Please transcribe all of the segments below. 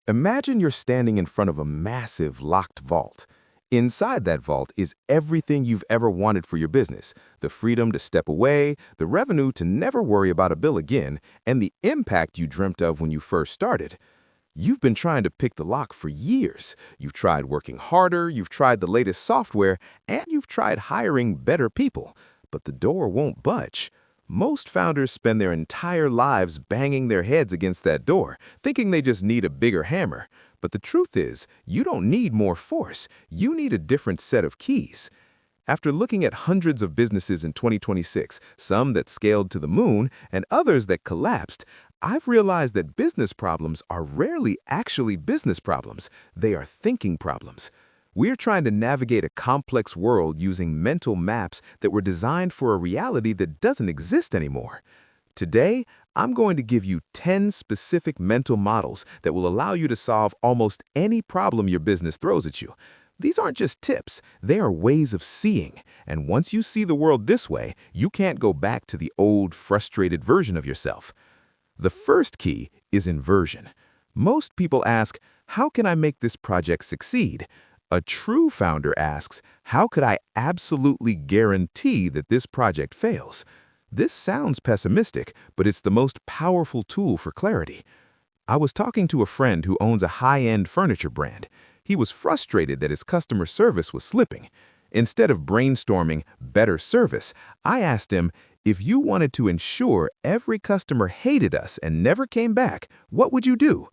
Imagine you're standing in front of a massive locked vault. Inside that vault is everything you've ever wanted for your business, the freedom to step away, the revenue to never worry about a bill again, and the impact you dreamt of when you first started. You've been trying to pick the lock for years. You've tried working harder, you've tried the latest software, and you've tried hiring better people. But the door won't budge. Most founders spend their entire lives banging their heads against that door, thinking they just need a bigger hammer. But the truth is, you don't need more force. You need a different set of keys. After looking at hundreds of businesses in 2026, some that scaled to the moon and others that collapsed, I've realized that business problems are rarely actually business problems. They are thinking problems. We're trying to navigate a complex world using mental maps that were designed for a reality that doesn't exist anymore. Today, I'm going to give you 10 specific mental models that will allow you to solve almost any problem your business throws at you. These aren't just tips, they are ways of seeing. And once you see the world this way, you can't go back to the old, frustrated version of yourself. The first key is inversion. Most people ask, how can I make this project succeed? A true founder asks, how could I absolutely guarantee that this project fails? This sounds pessimistic, but it's the most powerful tool for clarity. I was talking to a friend who owns a high-end furniture brand. He was frustrated that his customer service was slipping. Instead of brainstorming better service, I asked him, if you wanted to ensure every customer hated us and never came back, what would you do?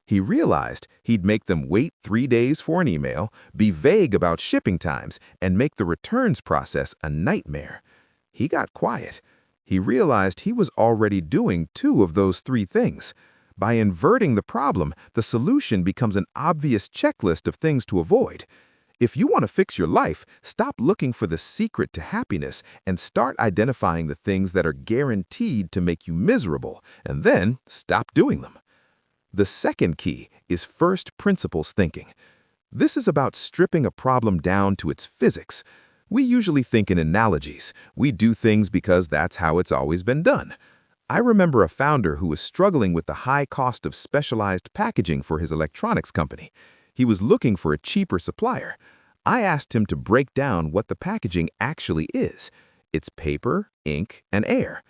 He realized he'd make them wait 3 days for an email, be vague about shipping times, and make the returns process a nightmare. He got quiet. He realized he was already doing 2 of those 3 things. By inverting the problem, the solution becomes an obvious checklist of things to avoid. If you want to fix your life, stop looking for the secret to happiness and start identifying the things that are guaranteed to make you miserable, and then stop doing them. The second key is first principles thinking. This is about stripping a problem down to its physics. We usually think in analogies. We do things because that's how it's always been done. I remember a founder who was struggling with the high cost of specialized packaging for his electronics company. He was looking for a cheaper supplier. I asked him to break down what the packaging actually is. It's paper, ink, and air.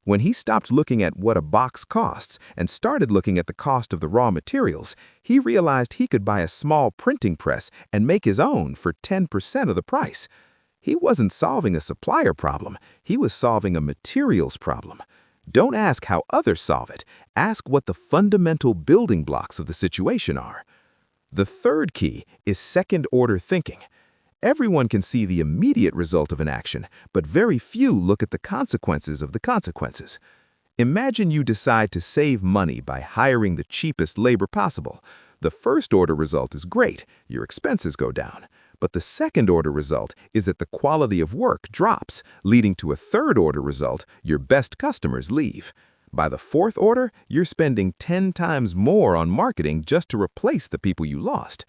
When he stopped looking at what a box costs and started looking at the cost of the raw materials, he realized he could buy a small printing press and make his own for 10% of the price. He wasn't solving a supplier problem, he was solving a materials problem. Don't ask how others solve it, ask what the fundamental building blocks of the situation are. The third key is second-order thinking. Everyone can see the immediate result of an action, but very few look at the consequences of the consequences. Imagine you decide to save money by hiring the cheapest labor possible. The first-order result is great, your expenses go down. But the second-order result is that the quality of work drops, leading to a third-order result, your best customers leave. By the fourth order, you're spending 10 times more on marketing just to replace the people you lost.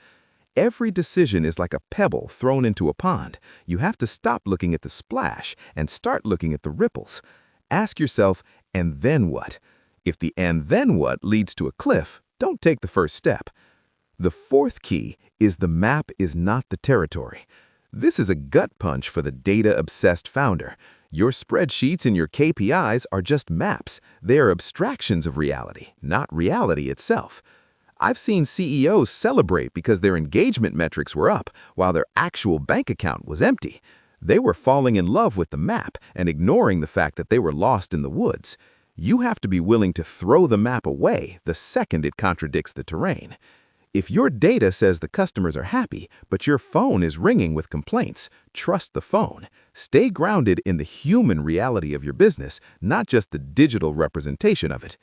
Every decision is like a pebble thrown into a pond. You have to stop looking at the splash and start looking at the ripples. Ask yourself, and then what? If the and then what leads to a cliff, don't take the first step. The fourth key is the map is not the territory. This is a gut punch for the data-obsessed founder. Your spreadsheets and your KPIs are just maps. They are abstractions of reality, not reality itself. I've seen CEOs celebrate because their engagement metrics were up while their actual bank account was empty. They were falling in love with the map and ignoring the fact that they were lost in the woods. You have to be willing to throw the map away the second it contradicts the terrain. If your data says the customers are happy, but your phone is ringing with complaints, trust the phone. Stay grounded in the human reality of your business, not just the digital representation of it.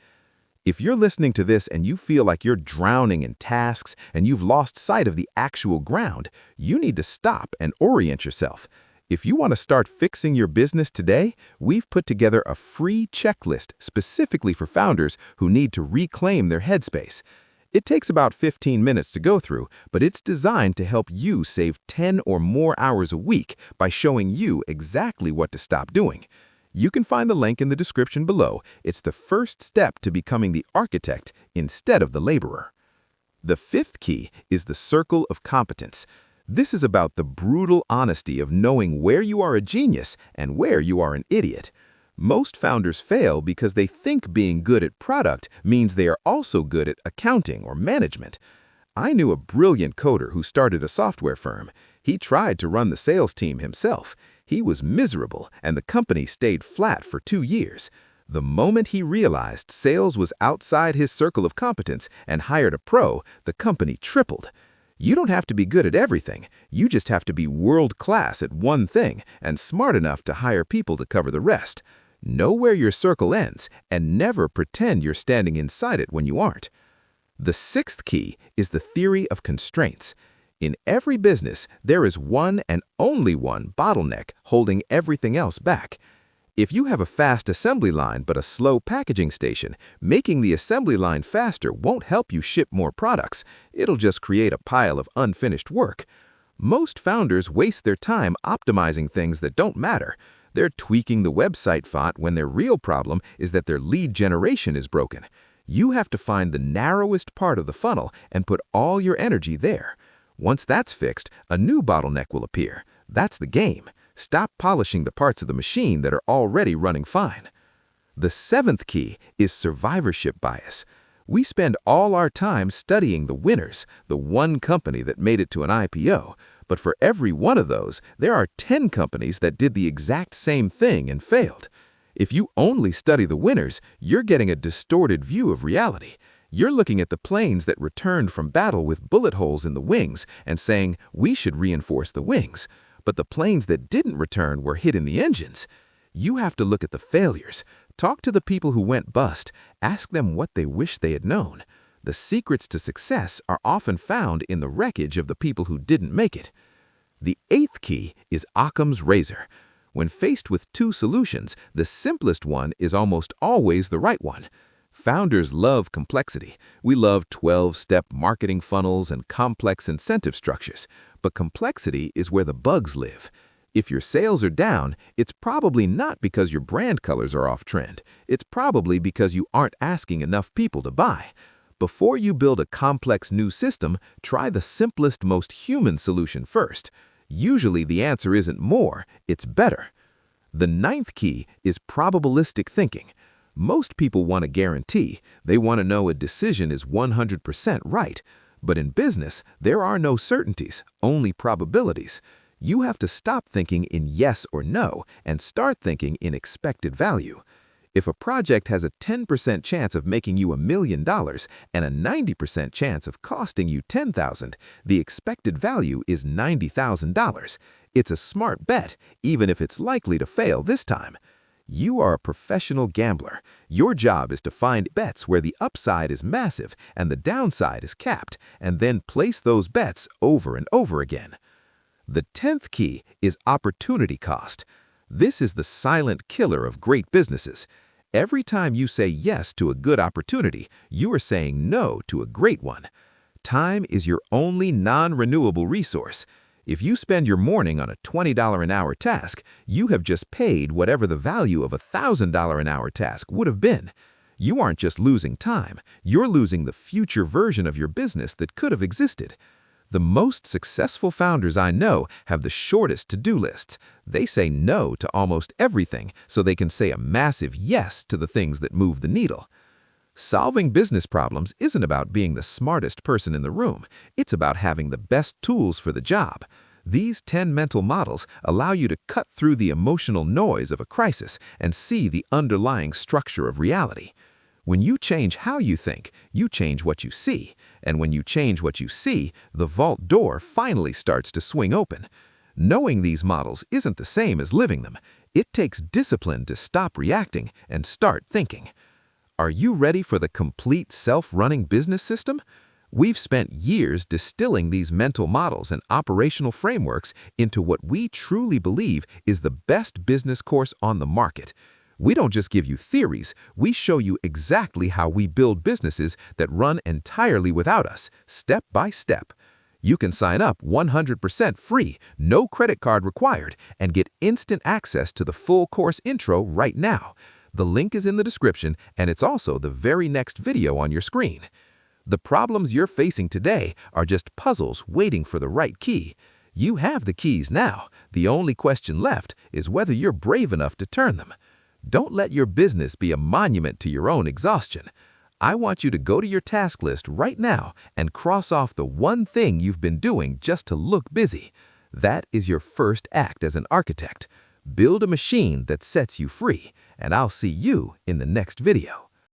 If you're listening to this and you feel like you're drowning in tasks and you've lost sight of the actual ground, you need to stop and orient yourself. If you want to start fixing your business today, we've put together a free checklist specifically for founders who need to reclaim their headspace. It takes about 15 minutes to go through, but it's designed to help you save 10 or more hours a week by showing you exactly what to stop doing. You can find the link in the description below. It's the first step to becoming the architect instead of the laborer. The fifth key is the circle of competence. This is about the brutal honesty of knowing where you are a genius and where you are an idiot. Most founders fail because they think being good at product means they are also good at accounting or management. I knew a brilliant coder who started a software firm. He tried to run the sales team himself. He was miserable, and the company stayed flat for 2 years. The moment he realized sales was outside his circle of competence and hired a pro, the company tripled. You don't have to be good at everything. You just have to be world-class at one thing and smart enough to hire people to cover the rest. Know where your circle ends and never pretend you're standing inside it when you aren't. The sixth key is the theory of constraints. In every business, there is one and only one bottleneck holding everything else back. If you have a fast assembly line but a slow packaging station, making the assembly line faster won't help you ship more products. It'll just create a pile of unfinished work. Most founders waste their time optimizing things that don't matter. They're tweaking the website font when their real problem is that their lead generation is broken. You have to find the narrowest part of the funnel and put all your energy there. Once that's fixed, a new bottleneck will appear. That's the game. Stop polishing the parts of the machine that are already running fine. The seventh key is survivorship bias. We spend all our time studying the winners, the one company that made it to an IPO. But for every one of those, there are 10 companies that did the exact same thing and failed. If you only study the winners, you're getting a distorted view of reality. You're looking at the planes that returned from battle with bullet holes in the wings and saying, we should reinforce the wings. But the planes that didn't return were hit in the engines. You have to look at the failures. Talk to the people who went bust. Ask them what they wish they had known. The secrets to success are often found in the wreckage of the people who didn't make it. The eighth key is Occam's razor. When faced with two solutions, the simplest one is almost always the right one. Founders love complexity. We love 12-step marketing funnels and complex incentive structures. But complexity is where the bugs live. If your sales are down, it's probably not because your brand colors are off trend. It's probably because you aren't asking enough people to buy. Before you build a complex new system, try the simplest, most human solution first. Usually the answer isn't more, it's better. The ninth key is probabilistic thinking. Most people want a guarantee. They want to know a decision is 100% right. But in business, there are no certainties, only probabilities. You have to stop thinking in yes or no and start thinking in expected value. If a project has a 10% chance of making you $1 million and a 90% chance of costing you $10,000, the expected value is $90,000. It's a smart bet, even if it's likely to fail this time. You are a professional gambler. Your job is to find bets where the upside is massive and the downside is capped, and then place those bets over and over again. The 10th key is opportunity cost. This is the silent killer of great businesses. Every time you say yes to a good opportunity, you are saying no to a great one. Time is your only non-renewable resource. If you spend your morning on a $20 an hour task, you have just paid whatever the value of a $1,000 an hour task would have been. You aren't just losing time, you're losing the future version of your business that could have existed. The most successful founders I know have the shortest to-do lists. They say no to almost everything so they can say a massive yes to the things that move the needle. Solving business problems isn't about being the smartest person in the room. It's about having the best tools for the job. These 10 mental models allow you to cut through the emotional noise of a crisis and see the underlying structure of reality. When you change how you think, you change what you see. And when you change what you see, the vault door finally starts to swing open. Knowing these models isn't the same as living them. It takes discipline to stop reacting and start thinking. Are you ready for the complete self-running business system? We've spent years distilling these mental models and operational frameworks into what we truly believe is the best business course on the market. We don't just give you theories, we show you exactly how we build businesses that run entirely without us, step by step. You can sign up 100% free, no credit card required, and get instant access to the full course intro right now. The link is in the description, and it's also the very next video on your screen. The problems you're facing today are just puzzles waiting for the right key. You have the keys now. The only question left is whether you're brave enough to turn them. Don't let your business be a monument to your own exhaustion. I want you to go to your task list right now and cross off the one thing you've been doing just to look busy. That is your first act as an architect. Build a machine that sets you free, and I'll see you in the next video.